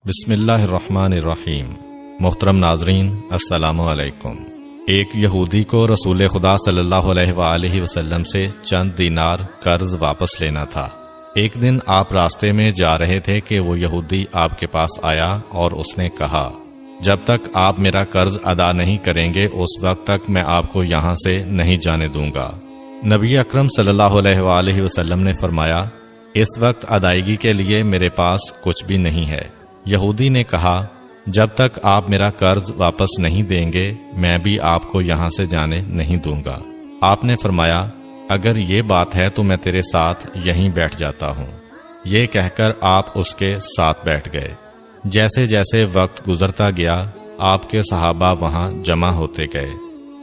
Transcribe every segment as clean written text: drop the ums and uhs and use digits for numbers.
بسم اللہ الرحمن الرحیم۔ محترم ناظرین، السلام علیکم۔ ایک یہودی کو رسول خدا صلی اللہ علیہ وآلہ وسلم سے چند دینار قرض واپس لینا تھا۔ ایک دن آپ راستے میں جا رہے تھے کہ وہ یہودی آپ کے پاس آیا اور اس نے کہا، جب تک آپ میرا قرض ادا نہیں کریں گے اس وقت تک میں آپ کو یہاں سے نہیں جانے دوں گا۔ نبی اکرم صلی اللہ علیہ وآلہ وسلم نے فرمایا، اس وقت ادائیگی کے لیے میرے پاس کچھ بھی نہیں ہے۔ یہودی نے کہا، جب تک آپ میرا قرض واپس نہیں دیں گے میں بھی آپ کو یہاں سے جانے نہیں دوں گا۔ آپ نے فرمایا، اگر یہ بات ہے تو میں تیرے ساتھ یہیں بیٹھ جاتا ہوں۔ یہ کہہ کر آپ اس کے ساتھ بیٹھ گئے۔ جیسے جیسے وقت گزرتا گیا آپ کے صحابہ وہاں جمع ہوتے گئے۔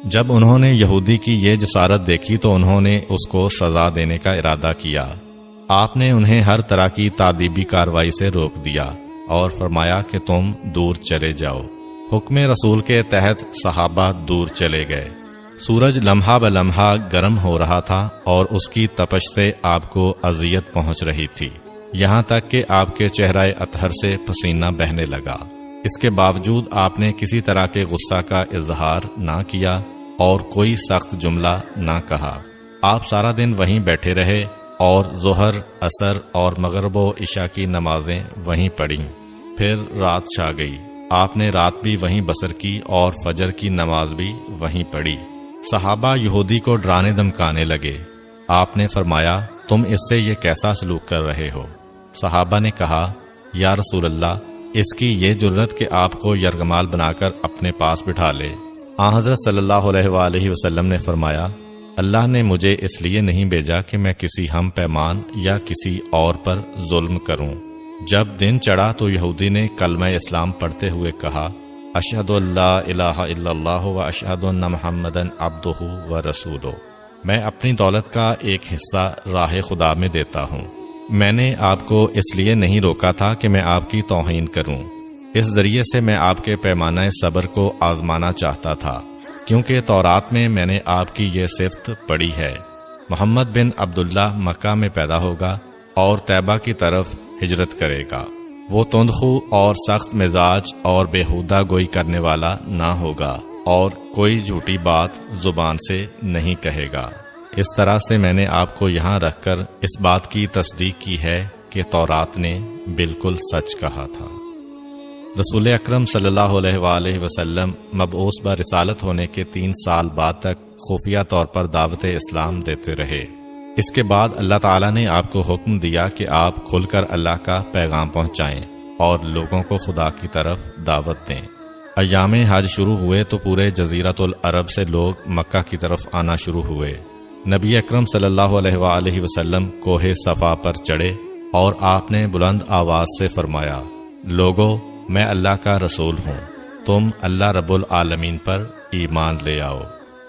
جب انہوں نے یہودی کی یہ جسارت دیکھی تو انہوں نے اس کو سزا دینے کا ارادہ کیا۔ آپ نے انہیں ہر طرح کی تادیبی کارروائی سے روک دیا اور فرمایا کہ تم دور چلے جاؤ۔ حکم رسول کے تحت صحابہ دور چلے گئے۔ سورج لمحہ بلمحہ گرم ہو رہا تھا اور اس کی تپش سے آپ کو اذیت پہنچ رہی تھی، یہاں تک کہ آپ کے چہرہ اطہر سے پسینہ بہنے لگا۔ اس کے باوجود آپ نے کسی طرح کے غصہ کا اظہار نہ کیا اور کوئی سخت جملہ نہ کہا۔ آپ سارا دن وہیں بیٹھے رہے اور ظہر، عصر اور مغرب و عشاء کی نمازیں وہیں پڑھیں۔ پھر رات چھا گئی۔ آپ نے رات بھی وہیں بسر کی اور فجر کی نماز بھی وہیں پڑھی۔ صحابہ یہودی کو ڈرانے دھمکانے لگے۔ آپ نے فرمایا، تم اس سے یہ کیسا سلوک کر رہے ہو؟ صحابہ نے کہا، یا رسول اللہ، اس کی یہ جرت کہ آپ کو یرغمال بنا کر اپنے پاس بٹھا لے۔ آن حضرت صلی اللہ علیہ وآلہ وسلم نے فرمایا، اللہ نے مجھے اس لیے نہیں بھیجا کہ میں کسی ہم پیمان یا کسی اور پر ظلم کروں۔ جب دن چڑھا تو یہودی نے کلمہ اسلام پڑھتے ہوئے کہا، اشہد ان لا الہ الا اللہ و اشہد ان محمدً عبدہ و رسولہ۔ میں اپنی دولت کا ایک حصہ راہ خدا میں دیتا ہوں۔ میں نے آپ کو اس لیے نہیں روکا تھا کہ میں آپ کی توہین کروں۔ اس ذریعے سے میں آپ کے پیمانہ صبر کو آزمانا چاہتا تھا، کیونکہ تورات میں نے آپ کی یہ صفت پڑھی ہے، محمد بن عبداللہ مکہ میں پیدا ہوگا اور طیبہ کی طرف ہجرت کرے گا۔ وہ تندخو اور سخت مزاج اور بیہودہ گوئی کرنے والا نہ ہوگا اور کوئی جھوٹی بات زبان سے نہیں کہے گا۔ اس طرح سے میں نے آپ کو یہاں رکھ کر اس بات کی تصدیق کی ہے کہ تورات نے بالکل سچ کہا تھا۔ رسول اکرم صلی اللہ علیہ وآلہ وسلم مبعوث برسالت ہونے کے 3 سال بعد تک خفیہ طور پر دعوت اسلام دیتے رہے۔ اس کے بعد اللہ تعالیٰ نے آپ کو حکم دیا کہ آپ کھل کر اللہ کا پیغام پہنچائیں اور لوگوں کو خدا کی طرف دعوت دیں۔ ایام حج شروع ہوئے تو پورے جزیرۃ العرب سے لوگ مکہ کی طرف آنا شروع ہوئے۔ نبی اکرم صلی اللہ علیہ وآلہ وسلم کوہ صفا پر چڑھے اور آپ نے بلند آواز سے فرمایا، لوگو، میں اللہ کا رسول ہوں، تم اللہ رب العالمین پر ایمان لے آؤ۔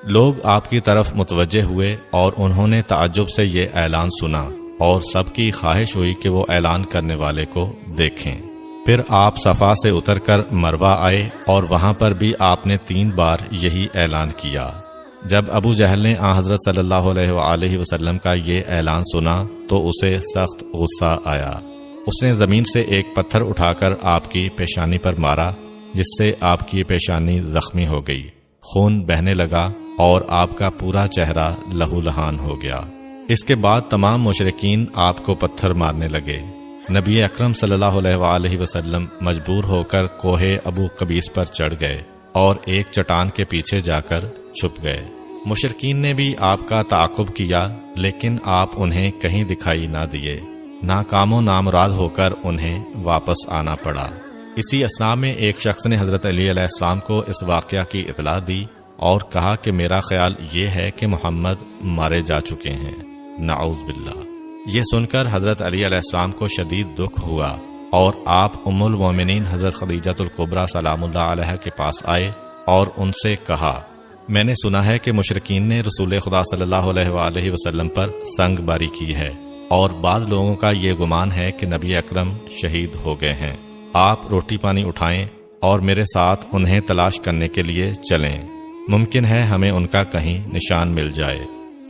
لوگ آپ کی طرف متوجہ ہوئے اور انہوں نے تعجب سے یہ اعلان سنا اور سب کی خواہش ہوئی کہ وہ اعلان کرنے والے کو دیکھیں۔ پھر آپ صفا سے اتر کر مروہ آئے اور وہاں پر بھی آپ نے 3 بار یہی اعلان کیا۔ جب ابو جہل نے آن حضرت صلی اللہ علیہ وآلہ وسلم کا یہ اعلان سنا تو اسے سخت غصہ آیا۔ اس نے زمین سے ایک پتھر اٹھا کر آپ کی پیشانی پر مارا، جس سے آپ کی پیشانی زخمی ہو گئی، خون بہنے لگا اور آپ کا پورا چہرہ لہو لہان ہو گیا۔ اس کے بعد تمام مشرکین آپ کو پتھر مارنے لگے۔ نبی اکرم صلی اللہ علیہ وآلہ وسلم مجبور ہو کر کوہ ابو قبیس پر چڑھ گئے اور ایک چٹان کے پیچھے جا کر چھپ گئے۔ مشرکین نے بھی آپ کا تعاقب کیا لیکن آپ انہیں کہیں دکھائی نہ دیے۔ ناکام و نامراد ہو کر انہیں واپس آنا پڑا۔ اسی اثناء میں ایک شخص نے حضرت علی علیہ السلام کو اس واقعہ کی اطلاع دی اور کہا کہ میرا خیال یہ ہے کہ محمد مارے جا چکے ہیں، نعوذ باللہ۔ یہ سن کر حضرت علی علیہ السلام کو شدید دکھ ہوا اور آپ ام المومنین حضرت خدیجہ الکبریٰ سلام اللہ علیہ کے پاس آئے اور ان سے کہا، میں نے سنا ہے کہ مشرکین نے رسول خدا صلی اللہ علیہ وآلہ وسلم پر سنگ باری کی ہے اور بعض لوگوں کا یہ گمان ہے کہ نبی اکرم شہید ہو گئے ہیں۔ آپ روٹی پانی اٹھائیں اور میرے ساتھ انہیں تلاش کرنے کے لیے چلیں، ممکن ہے ہمیں ان کا کہیں نشان مل جائے۔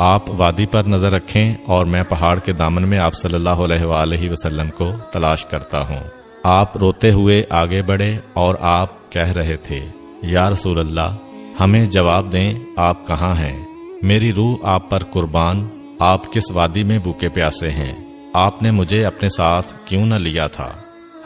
آپ وادی پر نظر رکھیں اور میں پہاڑ کے دامن میں آپ صلی اللہ علیہ وآلہ وسلم کو تلاش کرتا ہوں۔ آپ روتے ہوئے آگے بڑھے اور آپ کہہ رہے تھے، یا رسول اللہ، ہمیں جواب دیں، آپ کہاں ہیں؟ میری روح آپ پر قربان، آپ کس وادی میں بھوکے پیاسے ہیں؟ آپ نے مجھے اپنے ساتھ کیوں نہ لیا تھا؟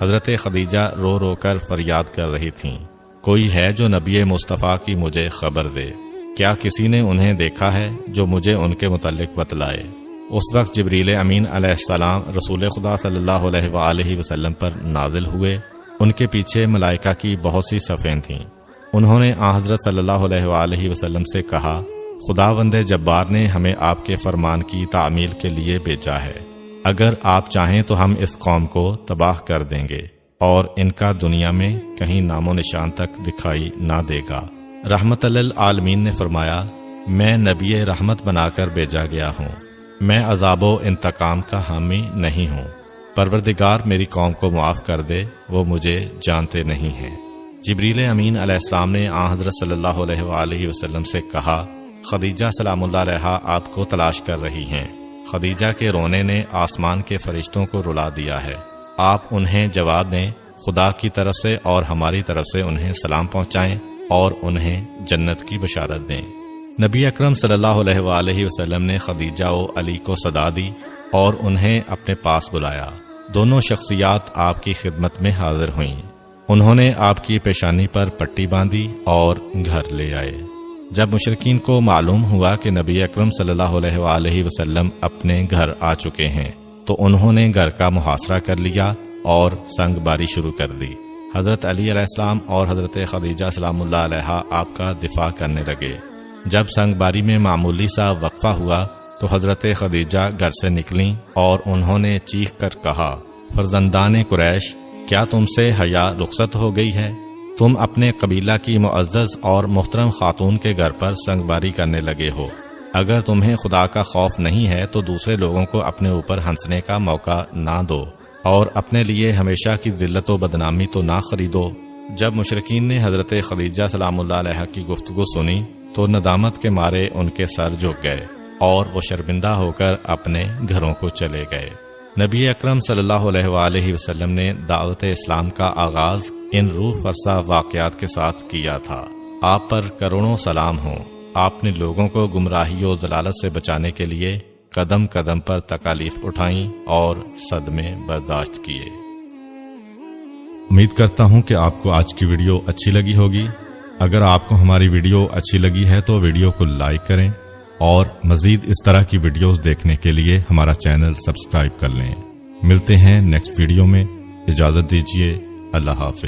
حضرت خدیجہ رو رو کر فریاد کر رہی تھیں، کوئی ہے جو نبی مصطفیٰ کی مجھے خبر دے؟ کیا کسی نے انہیں دیکھا ہے جو مجھے ان کے متعلق بتلائے؟ اس وقت جبریل امین علیہ السلام رسول خدا صلی اللہ علیہ وآلہ وسلم پر نازل ہوئے۔ ان کے پیچھے ملائکہ کی بہت سی صفیں تھیں۔ انہوں نے حضرت صلی اللہ علیہ وآلہ وسلم سے کہا، خداوند جبار نے ہمیں آپ کے فرمان کی تعمیل کے لیے بھیجا ہے۔ اگر آپ چاہیں تو ہم اس قوم کو تباہ کر دیں گے اور ان کا دنیا میں کہیں نام و نشان تک دکھائی نہ دے گا۔ رحمت للعالمین نے فرمایا، میں نبی رحمت بنا کر بھیجا گیا ہوں، میں عذاب و انتقام کا حامی نہیں ہوں۔ پروردگار میری قوم کو معاف کر دے، وہ مجھے جانتے نہیں ہیں۔ جبریل امین علیہ السلام نے حضرت صلی اللہ علیہ وآلہ وسلم سے کہا، خدیجہ سلام اللہ علیہا آپ کو تلاش کر رہی ہیں۔ خدیجہ کے رونے نے آسمان کے فرشتوں کو رلا دیا ہے، آپ انہیں جواب دیں، خدا کی طرف سے اور ہماری طرف سے انہیں سلام پہنچائیں اور انہیں جنت کی بشارت دیں۔ نبی اکرم صلی اللہ علیہ وآلہ وسلم نے خدیجہ و علی کو صدا دی اور انہیں اپنے پاس بلایا۔ دونوں شخصیات آپ کی خدمت میں حاضر ہوئیں۔ انہوں نے آپ کی پیشانی پر پٹی باندھی اور گھر لے آئے۔ جب مشرکین کو معلوم ہوا کہ نبی اکرم صلی اللہ علیہ وآلہ وسلم اپنے گھر آ چکے ہیں تو انہوں نے گھر کا محاصرہ کر لیا اور سنگ باری شروع کر دی۔ حضرت علی علیہ السلام اور حضرت خدیجہ سلام اللہ علیہا آپ کا دفاع کرنے لگے۔ جب سنگ باری میں معمولی سا وقفہ ہوا تو حضرت خدیجہ گھر سے نکلیں اور انہوں نے چیخ کر کہا، فرزندان قریش، کیا تم سے حیا رخصت ہو گئی ہے؟ تم اپنے قبیلہ کی معزز اور محترم خاتون کے گھر پر سنگ باری کرنے لگے ہو۔ اگر تمہیں خدا کا خوف نہیں ہے تو دوسرے لوگوں کو اپنے اوپر ہنسنے کا موقع نہ دو اور اپنے لیے ہمیشہ کی ذلت و بدنامی تو نہ خریدو۔ جب مشرکین نے حضرت خدیجہ سلام اللہ علیہا کی گفتگو سنی تو ندامت کے مارے ان کے سر جھک گئے اور وہ شرمندہ ہو کر اپنے گھروں کو چلے گئے۔ نبی اکرم صلی اللہ علیہ وآلہ وسلم نے دعوت اسلام کا آغاز ان روح فرسا واقعات کے ساتھ کیا تھا۔ آپ پر کروڑوں سلام ہوں۔ آپ نے لوگوں کو گمراہی و ضلالت سے بچانے کے لیے قدم قدم پر تکالیف اٹھائیں اور صدمے برداشت کیے۔ امید کرتا ہوں کہ آپ کو آج کی ویڈیو اچھی لگی ہوگی۔ اگر آپ کو ہماری ویڈیو اچھی لگی ہے تو ویڈیو کو لائک کریں اور مزید اس طرح کی ویڈیوز دیکھنے کے لیے ہمارا چینل سبسکرائب کر لیں۔ ملتے ہیں نیکسٹ ویڈیو میں، اجازت دیجیے، اللہ حافظ۔